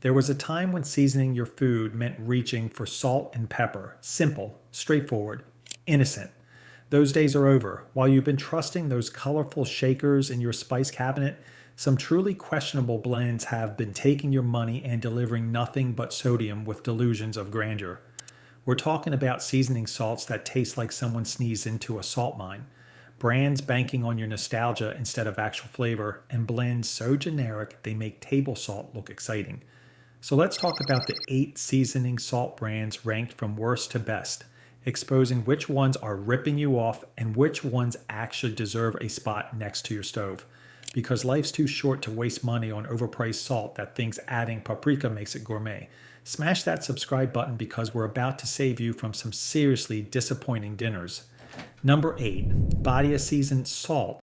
There was a time when seasoning your food meant reaching for salt and pepper. Simple, straightforward, innocent. Those days are over. While you've been trusting those colorful shakers in your spice cabinet, some truly questionable blends have been taking your money and delivering nothing but sodium with delusions of grandeur. We're talking about seasoning salts that taste like someone sneezed into a salt mine, brands banking on your nostalgia instead of actual flavor, and blends so generic they make table salt look exciting. So let's talk about the 8 seasoning salt brands ranked from worst to best, exposing which ones are ripping you off and which ones actually deserve a spot next to your stove. Because life's too short to waste money on overpriced salt that thinks adding paprika makes it gourmet. Smash that subscribe button because we're about to save you from some seriously disappointing dinners. Number 8. Badia seasoned salt,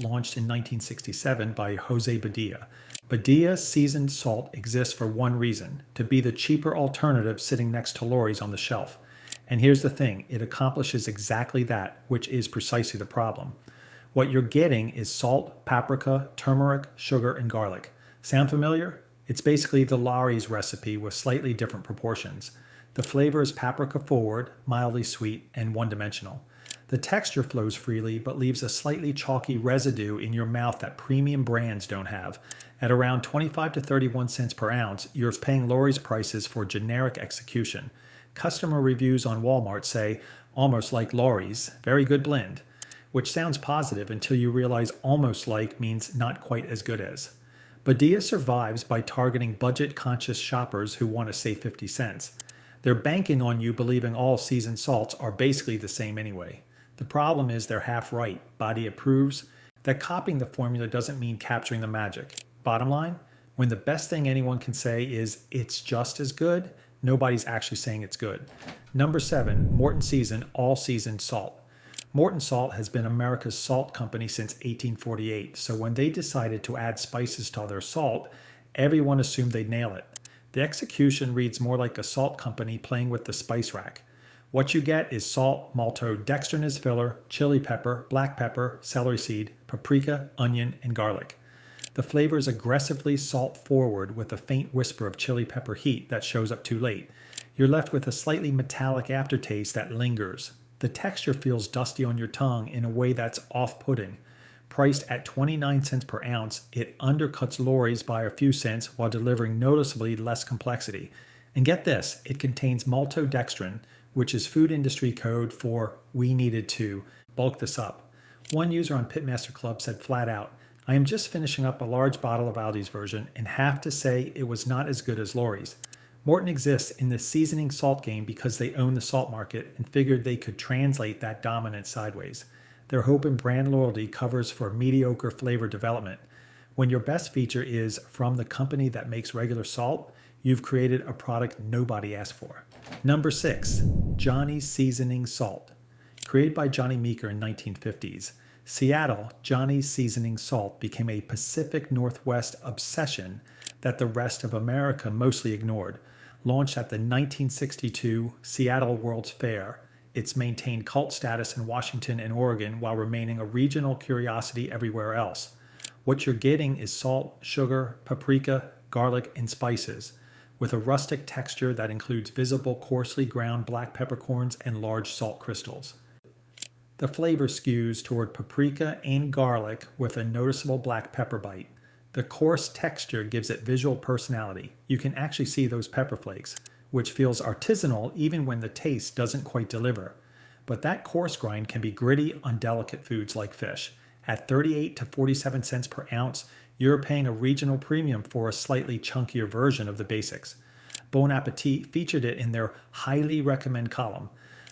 launched in 1967 by Jose Badia. Badia seasoned salt exists for one reason, to be the cheaper alternative sitting next to Lawry's on the shelf. And here's the thing, it accomplishes exactly that, which is precisely the problem. What you're getting is salt, paprika, turmeric, sugar, and garlic. Sound familiar? It's basically the Lawry's recipe with slightly different proportions. The flavor is paprika forward, mildly sweet, and one-dimensional. The texture flows freely but leaves a slightly chalky residue in your mouth that premium brands don't have. At around 25 to 31 cents per ounce, you're paying Lawry's prices for generic execution. Customer reviews on Walmart say, almost like Lawry's, very good blend, which sounds positive until you realize almost like means not quite as good as. Badia survives by targeting budget-conscious shoppers who want to save 50 cents. They're banking on you believing all seasoned salts are basically the same anyway. The problem is they're half right. Badia proves that copying the formula doesn't mean capturing the magic. Bottom line, when the best thing anyone can say is it's just as good, nobody's actually saying it's good. Number 7, Morton Seasoned All Seasoned Salt. Morton Salt has been America's salt company since 1848, so when they decided to add spices to their salt, everyone assumed they'd nail it. The execution reads more like a salt company playing with the spice rack. What you get is salt, maltodextrin as filler, chili pepper, black pepper, celery seed, paprika, onion, and garlic. The flavor is aggressively salt forward with a faint whisper of chili pepper heat that shows up too late. You're left with a slightly metallic aftertaste that lingers. The texture feels dusty on your tongue in a way that's off-putting. Priced at 29 cents per ounce, it undercuts Lawry's by a few cents while delivering noticeably less complexity. And get this, it contains maltodextrin, which is food industry code for we needed to bulk this up. One user on Pitmaster Club said flat out, I am just finishing up a large bottle of Aldi's version and have to say it was not as good as Lawry's. Morton exists in the seasoning salt game because they own the salt market and figured they could translate that dominance sideways. Their hope in brand loyalty covers for mediocre flavor development. When your best feature is from the company that makes regular salt, you've created a product nobody asked for. Number 6, Johnny's Seasoning Salt. Created by Johnny Meeker in 1950s, Seattle, Johnny's Seasoning Salt became a Pacific Northwest obsession that the rest of America mostly ignored. Launched at the 1962 Seattle World's Fair, it's maintained cult status in Washington and Oregon while remaining a regional curiosity everywhere else. What you're getting is salt, sugar, paprika, garlic, and spices, with a rustic texture that includes visible coarsely ground black peppercorns and large salt crystals. The flavor skews toward paprika and garlic with a noticeable black pepper bite. The coarse texture gives it visual personality. You can actually see those pepper flakes, which feels artisanal even when the taste doesn't quite deliver. But that coarse grind can be gritty on delicate foods like fish. At 38 to 47 cents per ounce, you're paying a regional premium for a slightly chunkier version of the basics. Bon Appetit featured it in their highly recommend column,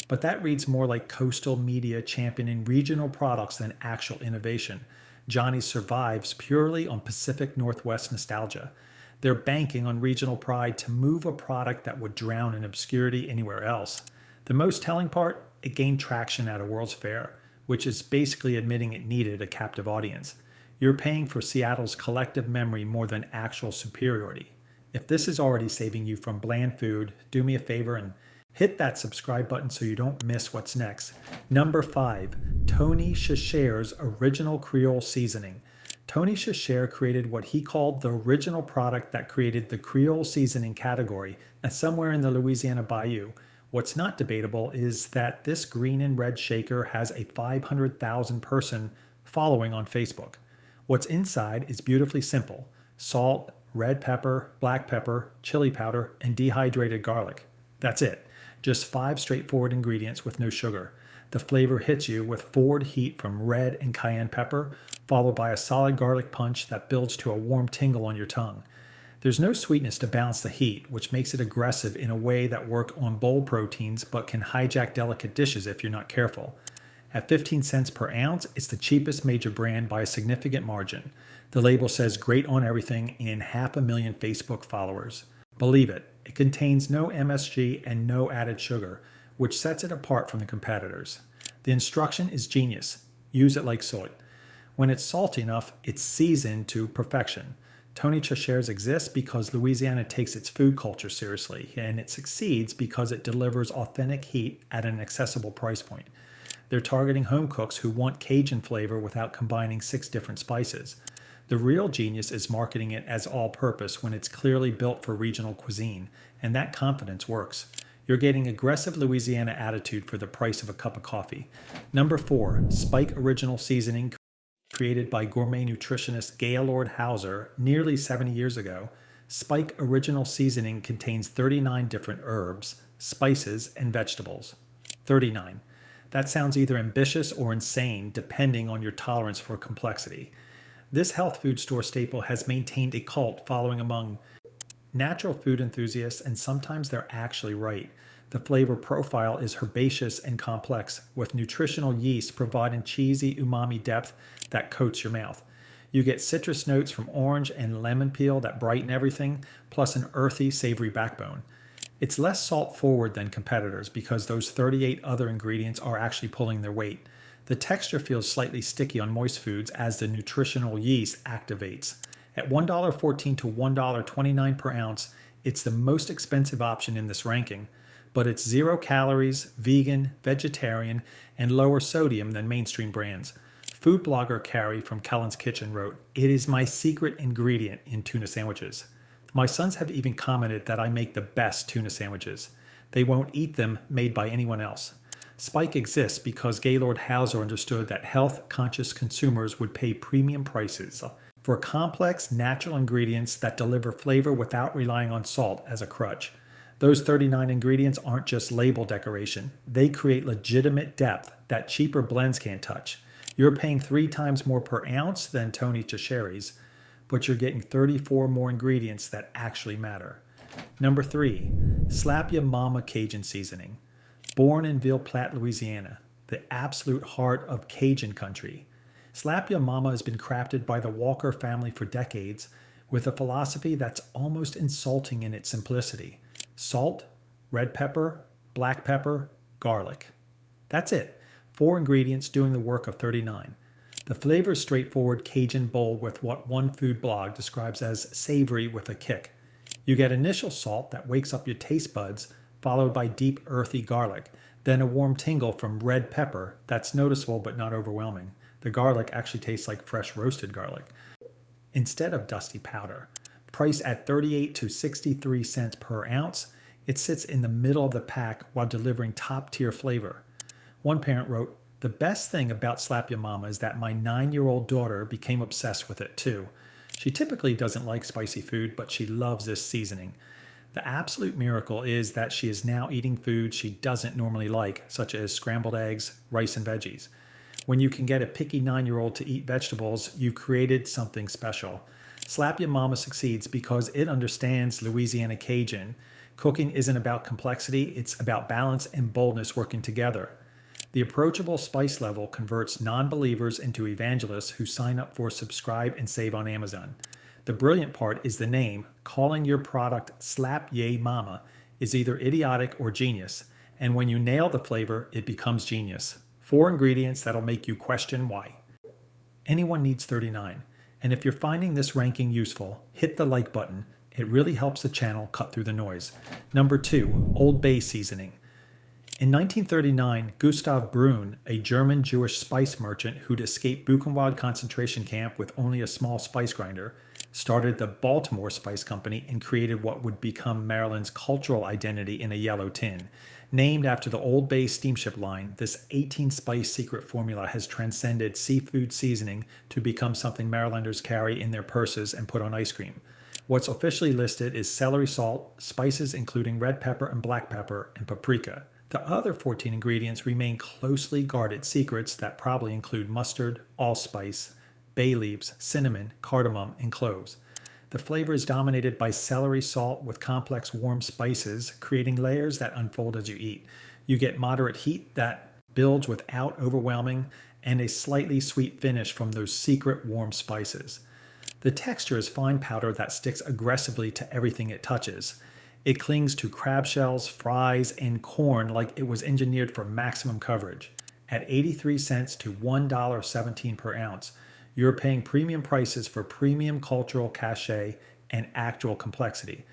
but that reads more like coastal media championing regional products than actual innovation. Johnny's survives purely on Pacific Northwest nostalgia. They're banking on regional pride to move a product that would drown in obscurity anywhere else. The most telling part, it gained traction at a World's Fair, which is basically admitting it needed a captive audience. You're paying for Seattle's collective memory more than actual superiority. If this is already saving you from bland food, do me a favor and hit that subscribe button so you don't miss what's next. Number 5, Tony Chachere's Original Creole Seasoning. Tony Chachere created what he called the original product that created the creole seasoning category, and somewhere in the Louisiana bayou. What's not debatable is that this green and red shaker has a 500,000 person following on Facebook. What's inside is beautifully simple: salt, red pepper, black pepper, chili powder, and dehydrated garlic. That's it. Just 5 straightforward ingredients with no sugar. The flavor hits you with forward heat from red and cayenne pepper, followed by a solid garlic punch that builds to a warm tingle on your tongue. There's no sweetness to balance the heat, which makes it aggressive in a way that works on bold proteins but can hijack delicate dishes if you're not careful. At 15 cents per ounce, it's the cheapest major brand by a significant margin. The label says great on everything and 500,000 Facebook followers. Believe it, it contains no MSG and no added sugar, which sets it apart from the competitors. The instruction is genius. Use it like salt. When it's salty enough, it's seasoned to perfection. Tony Chachere's exists because Louisiana takes its food culture seriously, and it succeeds because it delivers authentic heat at an accessible price point. They're targeting home cooks who want Cajun flavor without combining 6 different spices. The real genius is marketing it as all-purpose when it's clearly built for regional cuisine, and that confidence works. You're getting aggressive Louisiana attitude for the price of a cup of coffee. Number 4, Spike Original Seasoning, created by gourmet nutritionist Gaylord Hauser nearly 70 years ago. Spike Original Seasoning contains 39 different herbs, spices, and vegetables. 39. That sounds either ambitious or insane, depending on your tolerance for complexity. This health food store staple has maintained a cult following among natural food enthusiasts, and sometimes they're actually right. The flavor profile is herbaceous and complex, with nutritional yeast providing cheesy umami depth that coats your mouth. You get citrus notes from orange and lemon peel that brighten everything, plus an earthy, savory backbone. It's less salt-forward than competitors because those 38 other ingredients are actually pulling their weight. The texture feels slightly sticky on moist foods as the nutritional yeast activates. At $1.14 to $1.29 per ounce, it's the most expensive option in this ranking, but it's 0 calories, vegan, vegetarian, and lower sodium than mainstream brands. Food blogger Carrie from Kellen's Kitchen wrote, "It is my secret ingredient in tuna sandwiches. My sons have even commented that I make the best tuna sandwiches. They won't eat them made by anyone else." Spike exists because Gaylord Hauser understood that health-conscious consumers would pay premium prices for complex, natural ingredients that deliver flavor without relying on salt as a crutch. Those 39 ingredients aren't just label decoration. They create legitimate depth that cheaper blends can't touch. You're paying 3 times more per ounce than Tony Chachere's, but you're getting 34 more ingredients that actually matter. Number 3, Slap Ya Mama Cajun Seasoning. Born in Ville Platte, Louisiana, the absolute heart of Cajun country, Slap Ya Mama has been crafted by the Walker family for decades with a philosophy that's almost insulting in its simplicity. Salt, red pepper, black pepper, garlic. That's it. 4 ingredients doing the work of 39. The flavor is straightforward Cajun bowl with what one food blog describes as savory with a kick. You get initial salt that wakes up your taste buds, followed by deep earthy garlic, then a warm tingle from red pepper that's noticeable but not overwhelming. The garlic actually tastes like fresh roasted garlic instead of dusty powder. Priced at 38 to 63 cents per ounce, it sits in the middle of the pack while delivering top-tier flavor. One parent wrote, "The best thing about Slap Ya Mama is that my 9-year-old daughter became obsessed with it too. She typically doesn't like spicy food, but she loves this seasoning. The absolute miracle is that she is now eating food she doesn't normally like, such as scrambled eggs, rice, and veggies. When you can get a picky 9-year-old to eat vegetables, you created something special." Slap Ya Mama succeeds because it understands Louisiana Cajun. Cooking isn't about complexity, it's about balance and boldness working together. The approachable spice level converts non-believers into evangelists who sign up for subscribe and save on Amazon. The brilliant part is the name. Calling your product Slap Ya Mama is either idiotic or genius, and when you nail the flavor, it becomes genius. 4 ingredients that'll make you question why. Anyone needs 39, and if you're finding this ranking useful, hit the like button. It really helps the channel cut through the noise. Number 2, Old Bay Seasoning. In 1939, Gustav Brunn, a German Jewish spice merchant who'd escaped Buchenwald concentration camp with only a small spice grinder, started the Baltimore Spice Company and created what would become Maryland's cultural identity in a yellow tin. Named after the Old Bay steamship line, this 18-spice secret formula has transcended seafood seasoning to become something Marylanders carry in their purses and put on ice cream. What's officially listed is celery salt, spices including red pepper and black pepper, and paprika. The other 14 ingredients remain closely guarded secrets that probably include mustard, allspice, bay leaves, cinnamon, cardamom, and cloves. The flavor is dominated by celery salt with complex warm spices, creating layers that unfold as you eat. You get moderate heat that builds without overwhelming, and a slightly sweet finish from those secret warm spices. The texture is fine powder that sticks aggressively to everything it touches. It clings to crab shells, fries, and corn like it was engineered for maximum coverage. At 83 cents to $1.17 per ounce, you're paying premium prices for premium cultural cachet and actual complexity.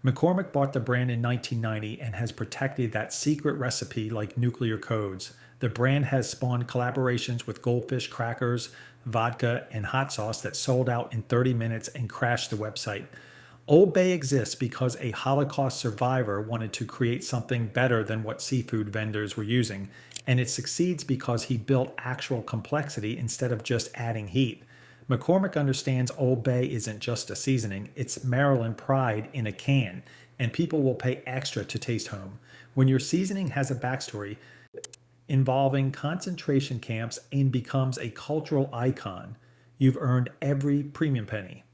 McCormick bought the brand in 1990 and has protected that secret recipe like nuclear codes. The brand has spawned collaborations with Goldfish crackers, vodka, and hot sauce that sold out in 30 minutes and crashed the website. Old Bay exists because a Holocaust survivor wanted to create something better than what seafood vendors were using, and it succeeds because he built actual complexity instead of just adding heat. McCormick understands Old Bay isn't just a seasoning, it's Maryland pride in a can, and people will pay extra to taste home. When your seasoning has a backstory involving concentration camps and becomes a cultural icon, you've earned every premium penny.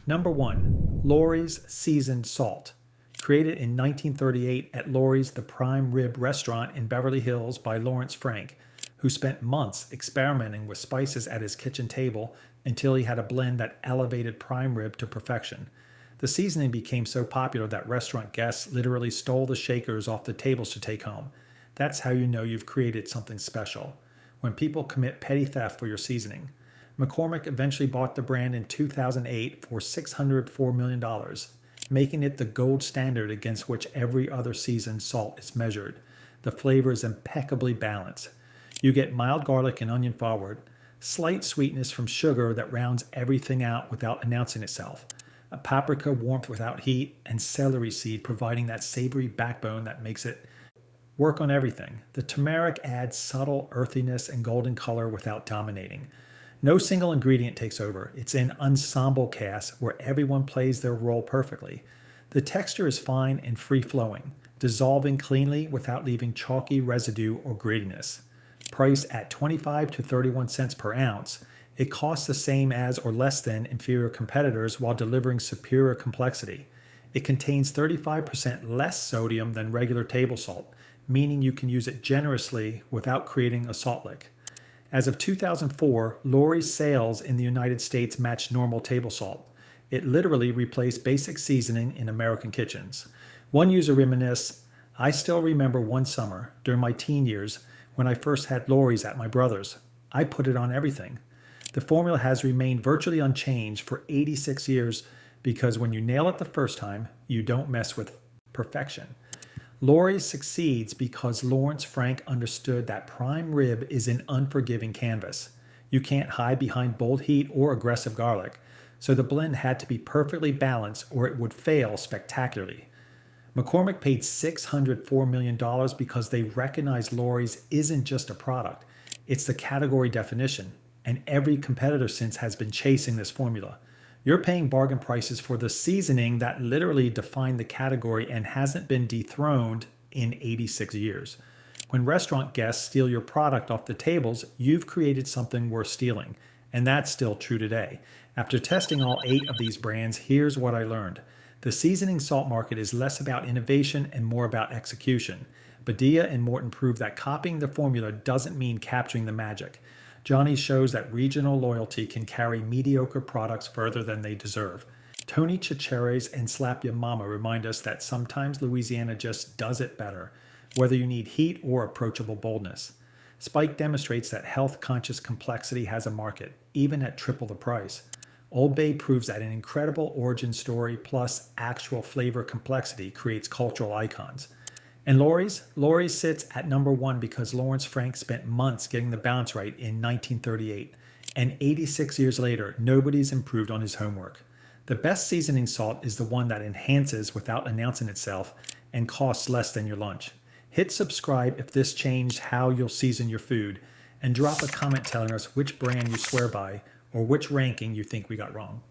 Number 1. Lawry's Seasoned Salt. Created in 1938 at Lawry's The Prime Rib restaurant in Beverly Hills by Lawrence Frank, who spent months experimenting with spices at his kitchen table until he had a blend that elevated prime rib to perfection. The seasoning became so popular that restaurant guests literally stole the shakers off the tables to take home. That's how you know you've created something special. When people commit petty theft for your seasoning. McCormick eventually bought the brand in 2008 for $604 million, making it the gold standard against which every other seasoned salt is measured. The flavor is impeccably balanced. You get mild garlic and onion forward, slight sweetness from sugar that rounds everything out without announcing itself, a paprika warmth without heat, and celery seed providing that savory backbone that makes it work on everything. The turmeric adds subtle earthiness and golden color without dominating. No single ingredient takes over. It's an ensemble cast where everyone plays their role perfectly. The texture is fine and free-flowing, dissolving cleanly without leaving chalky residue or grittiness. Priced at 25 to 31 cents per ounce, it costs the same as or less than inferior competitors while delivering superior complexity. It contains 35% less sodium than regular table salt, meaning you can use it generously without creating a salt lick. As of 2004, Lawry's sales in the United States matched normal table salt. It literally replaced basic seasoning in American kitchens. One user reminisced, "I still remember one summer, during my teen years, when I first had Lawry's at my brother's. I put it on everything." The formula has remained virtually unchanged for 86 years because when you nail it the first time, you don't mess with perfection. Lawry's succeeds because Lawrence Frank understood that prime rib is an unforgiving canvas. You can't hide behind bold heat or aggressive garlic, so the blend had to be perfectly balanced or it would fail spectacularly. McCormick paid $604 million because they recognized Lawry's isn't just a product, it's the category definition, and every competitor since has been chasing this formula. You're paying bargain prices for the seasoning that literally defined the category and hasn't been dethroned in 86 years. When restaurant guests steal your product off the tables, you've created something worth stealing, and that's still true today. After testing all 8 of these brands, here's what I learned. The seasoning salt market is less about innovation and more about execution. Badia and Morton proved that copying the formula doesn't mean capturing the magic. Johnny shows that regional loyalty can carry mediocre products further than they deserve. Tony Chachere's and Slap Ya Mama remind us that sometimes Louisiana just does it better, whether you need heat or approachable boldness. Spike demonstrates that health-conscious complexity has a market, even at triple the price. Old Bay proves that an incredible origin story plus actual flavor complexity creates cultural icons. And Lawry sits at number one because Lawrence Frank spent months getting the balance right in 1938. And 86 years later, nobody's improved on his homework. The best seasoning salt is the one that enhances without announcing itself and costs less than your lunch. Hit subscribe if this changed how you'll season your food, and drop a comment telling us which brand you swear by or which ranking you think we got wrong.